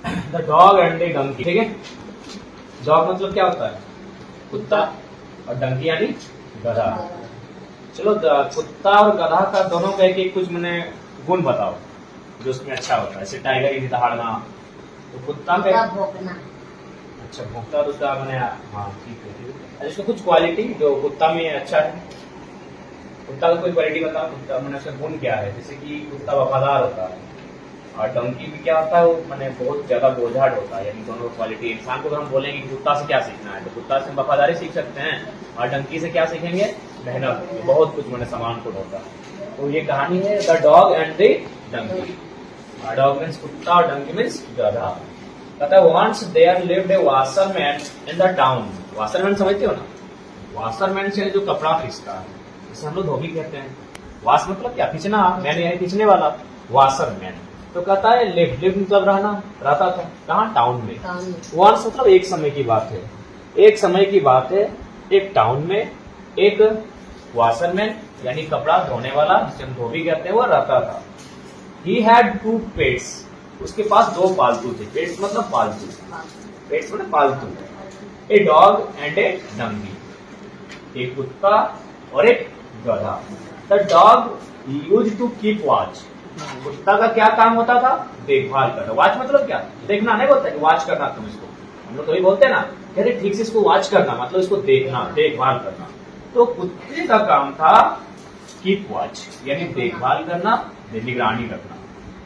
The dog and the donkey. ठीक है, dog मतलब क्या होता है? कुत्ता, और डंकी यानी गधा। चलो कुत्ता और गधा का दोनों का एक कुछ मैंने गुण बताओ जो उसमें अच्छा होता है। जैसे टाइगर यदि दहाड़ना, तो कुत्ता का भौंकना। अच्छा, भौंकता तो उसका मैंने, हाँ ठीक है। इसमें कुछ क्वालिटी जो कुत्ता में अच्छा है, कुत्ता का कोई क्वालिटी बताओ। कुत्ता मैंने उसका गुण क्या है? जैसे कि कुत्ता वफादार होता है, और डंकी भी क्या होता है, वो मैंने बहुत ज्यादा बोझाट होता है। यानी दोनों क्वालिटी। इंसान को अगर हम बोलेंगे कि कुत्ता से क्या सीखना है, तो कुत्ता से हम वफादारी सीख सकते हैं, और डंकी से क्या सीखेंगे? मेहनत। बहुत कुछ मैंने सामान को होता है। तो ये कहानी है the dog and the donkey. Dog means कुत्ता और डंकी मीन्स गधा। कहता है once there lived a washerman in the town. Washerman समझते हो ना? वाशरमैन से जो कपड़ा खींचता है, जिसे हम लोग धोबी कहते हैं। वाश मतलब क्या? खींचना। मैन यानी खींचने वाला, वाशरमैन। तो कहता है लिव, लिव मतलब रहना, रहता था कहाँ? टाउन में। वंस मतलब एक समय की बात है, एक समय की बात है। एक टाउन में एक वाशरमैन यानी कपड़ा धोने वाला, जिसे हम धोबी कहते हैं, वो रहता था। He had 2 pets. उसके पास 2 पालतू थे। पेट्स मतलब पालतू, पेट्स मतलब पालतू। A dog and a donkey, एक कुत्ता और एक गधा। The dog used to keep watch. कुत्ता का क्या काम होता था? देखभाल करना। वॉच मतलब क्या? देखना नहीं बोलते कि वॉच करना तुम इसको, हम लोग तो ही बोलते ना, कहते ठीक से इसको वॉच करना, मतलब इसको देखना, देखभाल करना। तो कुत्ते का काम था कीप वॉच, यानी देखभाल करना, निगरानी रखना।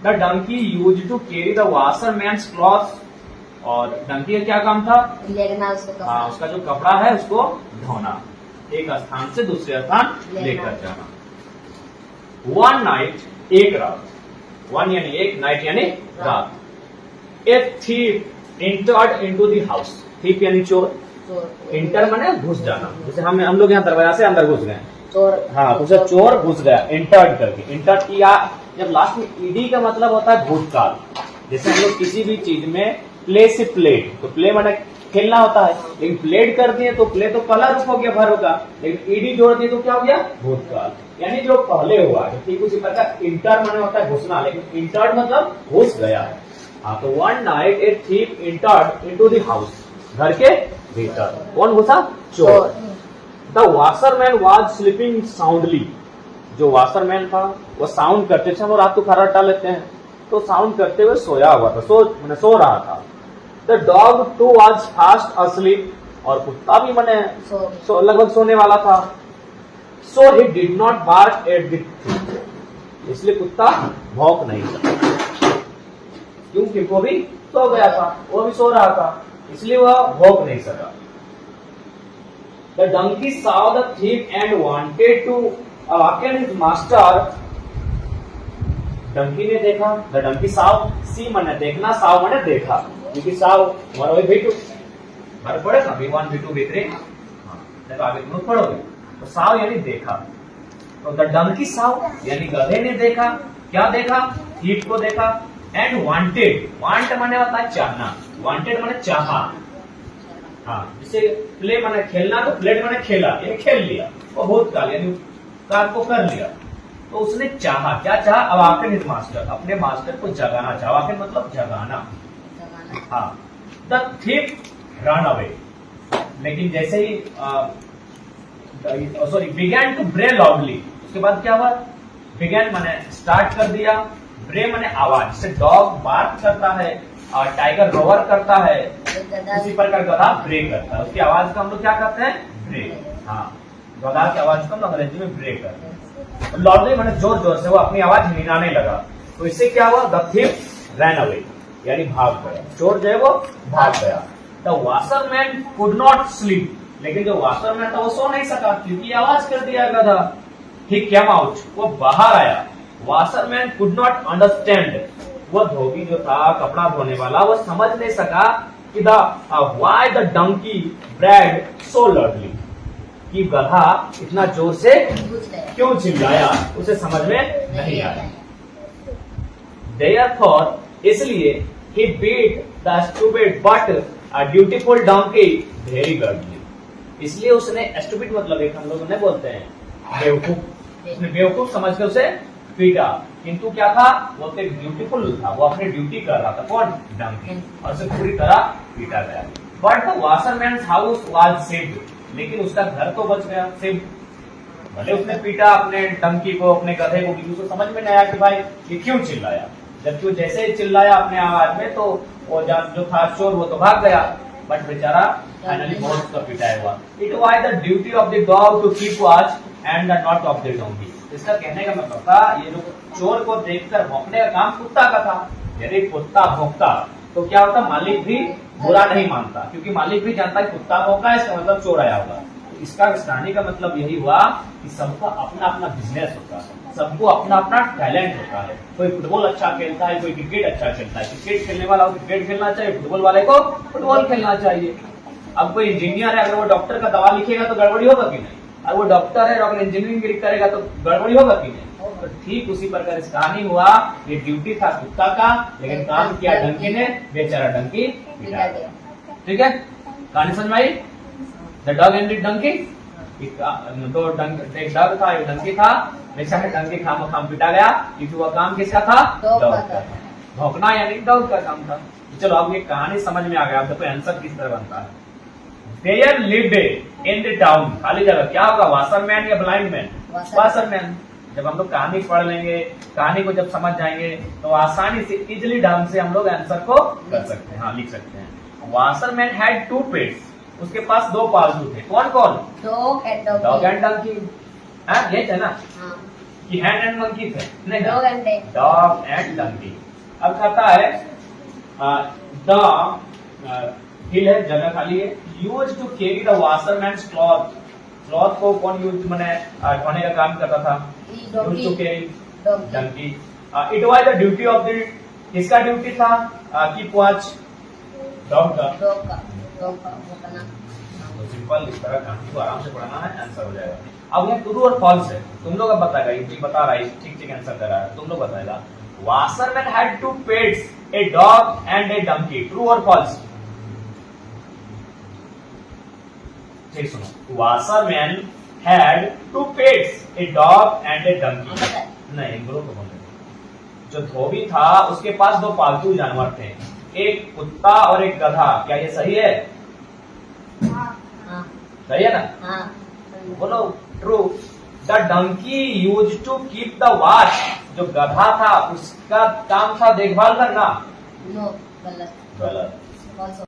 The donkey used to carry the washerman's cloth. और डंकी का क्या काम था? लेना उसको। हाँ, उसका जो कपड़ा है उसको धोना, एक स्थान से दूसरे स्थान लेकर जाना। वन नाइट, एक रात। वन यानी एक, नाइट यानी रात। A thief entered into the house. Thief यानी चोर, इंटर माने घुस जाना। जैसे हम लोग यहाँ दरवाजा से अंदर घुस गए, चोर। हाँ, तो उसे चोर घुस गया, एंटर्ड करके। एंटर्ड किया, जब लास्ट में ईडी का मतलब होता है भूतकाल। जैसे हम लोग किसी भी चीज में प्ले से प्लेड, तो प्ले माने खेलना होता है, लेकिन प्लेड कर दिए तो प्ले तो पहला रूप हो गया, भर होगा, लेकिन ईडी जोड़ दिए तो क्या हो गया? भूतकाल, यानी जो पहले हुआ है। ठीक उसी प्रकार इंटर माने होता है घुसना, लेकिन इंटर्ड मतलब घुस गया है। हाँ, तो one night a thief entered into the house. घर के भीतर कौन घुसा? चोर। The washerman was sleeping soundly. जो वाशरमैन था वो साउंड करते थे, वो रात को खर्रा डाल लेते हैं, तो साउंड करते हुए सोया हुआ था, सो रहा था। The dog too was fast asleep. और कुत्ता भी मैंने लगभग सोने वाला था। So he did not bark at the thing. इसलिए कुत्ता भौंक नहीं सका, क्योंकि वो भी सो गया था, वो भी सो रहा था, इसलिए वह भौंक नहीं सका। The donkey saw the thief and wanted to awaken his master। Donkey ने देखा, द डंकी साव, सी माने देखना, साव माने देखा, क्योंकि साव हमारा वही V2 हमारे पढ़े ना, V1 V2 V3। देखो आगे तुम पढ़ोगे, तो साव यानी देखा। तो द डंकी साव यानी गधे ने देखा। क्या देखा? थीफ को देखा। एंड वांटेड, वांट माने होता है चाहना, वांटेड माने चाहा। हाँ, जैसे प्ले माने खेलना, तो प्लेड माने खेला, यानी खेल लिया, वो भूतकाल यानी कार्य को कर लिया। तो उसने चाहा, क्या चाहा? अवाकन हिज मास्टर, अपने मास्टर को जगाना चाहा। अवाकन मतलब जगाना। हाँ, द थीफ रन अवे। लेकिन जैसे ही सॉरी बिगैन टू ब्रे लाउडली, उसके बाद क्या हुआ? बिगैन माने स्टार्ट कर दिया, ब्रे माने आवाज। जैसे डॉग बार्क करता है और टाइगर रोवर करता है, उसी प्रकार गधा ब्रे करता है। उसकी आवाज को हम लोग क्या कहते हैं? ब्रे। हाँ, गधा की आवाज को हम अंग्रेजी में ब्रे करते हैं। लाउडली माने जोर जोर से वो अपनी आवाज निनाने लगा। तो इससे क्या हुआ? द थीफ रैन अवे, यानी भाग गया, चोर जो है वो भाग गया। The washerman could not sleep. लेकिन जो वाशरमैन था वो सो नहीं सका, क्योंकि आवाज कर दिया गधा। ही केम आउट, वो बाहर आया। Washerman could not understand. वो धोबी जो था, कपड़ा धोने वाला, वो समझ नहीं सका कि why the donkey brayed so loudly, कि गधा इतना जोर से क्यों चिल्लाया, उसे समझ में नहीं आया। Therefore, इसलिए he beat the stupid but a dutiful donkey very badly। इसलिए उसने stupid मतलब एक हम लोग नहीं बोलते हैं बेवकूफ, उसने बेवकूफ समझकर उसे पीटा, किंतु क्या था, वो तो एक ब्यूटीफुल था, वो अपनी ड्यूटी कर रहा था। कौन? डंकी। और उसे पूरी तरह पीटा गया। But the washerman's house was saved, लेकिन उसका घर तो बच गया, सेव। भले उसने पीटा अपने डंकी को, अपने गधे को, क्योंकि उसको समझ में नहीं आया कि भाई ये क्यों चिल्लाया। जबकि वो जैसे ही चिल्लाया अपने आवाज में, तो वो जो था चोर, वो तो भाग गया। बट बेचारा फाइनली बहुत उसका पिटाया हुआ। It was the duty of the dog to keep watch and not of the donkey. इसका कहने का मतलब था, ये जो चोर को देखकर भौंकने का काम कुत्ता का था। यदि कुत्ता भौंकता तो क्या होता, मालिक भी बुरा नहीं मानता, क्योंकि मालिक भी जानता है कुत्ता भौंका है, इसका मतलब चोर आया होगा। तो इसका कहने का मतलब यही हुआ कि सबका अपना अपना बिजनेस होता है, सबको अपना अपना टैलेंट होता है। कोई फुटबॉल अच्छा खेलता है, कोई क्रिकेट अच्छा खेलता है। क्रिकेट खेलने वाला को क्रिकेट खेलना चाहिए, फुटबॉल वाले को फुटबॉल खेलना चाहिए। अब कोई इंजीनियर है, अगर वो डॉक्टर का दवा लिखेगा तो गड़बड़ी होगा कि नहीं? और वो डॉक्टर है, अगर इंजीनियरिंग करेगा तो गड़बड़ी होगा कि नहीं? तो ठीक उसी प्रकार इस कहानी हुआ, ये ड्यूटी था कुत्ता का, लेकिन काम किया डंकी ने, बेचारा डंकी पिटा गया। ठीक है, कहानी समझ में आई? The dog and the donkey. तो एक डॉग था, एक डंकी था, बेचारा डंकी खाम पिटा गया, क्योंकि वह काम किसका था? डॉग का था। भौंकना यानी डॉग का काम था। चलो अब ये कहानी समझ में आ गया, अब देखो आंसर किस तरह बनता है। There lived in the town, खाली जगह, क्या होगा, वाशरमैन या ब्लाइंड मैन? वाशरमैन। जब हम लोग कहानी पढ़ लेंगे, कहानी को जब समझ जाएंगे, तो आसानी से इजिली ढंग से हम लोग आंसर को कर सकते हैं, हाँ लिख सकते हैं। वाशरमैन हैड 2 पेट्स, उसके पास 2 पालतू थे। कौन कौन? Dog and donkey. ये थे ना, कि हैंड एंड मंकी थे? नहीं, डॉग एंड डंकी। अब कहता है द हिल है, जगह खाली है, use to carry the washerman's cloth. Cloth को कौन यूज मैंने ढोने का काम करता था? Use to carry donkey. It was the duty of the, किसका ड्यूटी था? कीप वॉच, डॉग का। तो सिंपल इस तरह कहानी को आराम से पढ़ना है, आंसर हो जाएगा। अब ये ट्रू और फॉल्स है, तुम लोग अब बताएगा, ये बता रहा है ठीक ठीक आंसर दे रहा है, तुम लोग बताएगा। Washerman had 2 pets, a dog and a donkey. True और फॉल्स? ठीक सुनो, washerman had 2 pets, a dog and a donkey. नहीं, बोलो तो बोलो। जो धोबी था उसके पास 2 पालतू जानवर थे, एक कुत्ता और एक गधा। क्या ये सही है? सही है ना? बोलो true. The donkey use to keep the watch, जो गधा था उसका काम था देखभाल करना। नो, गलत।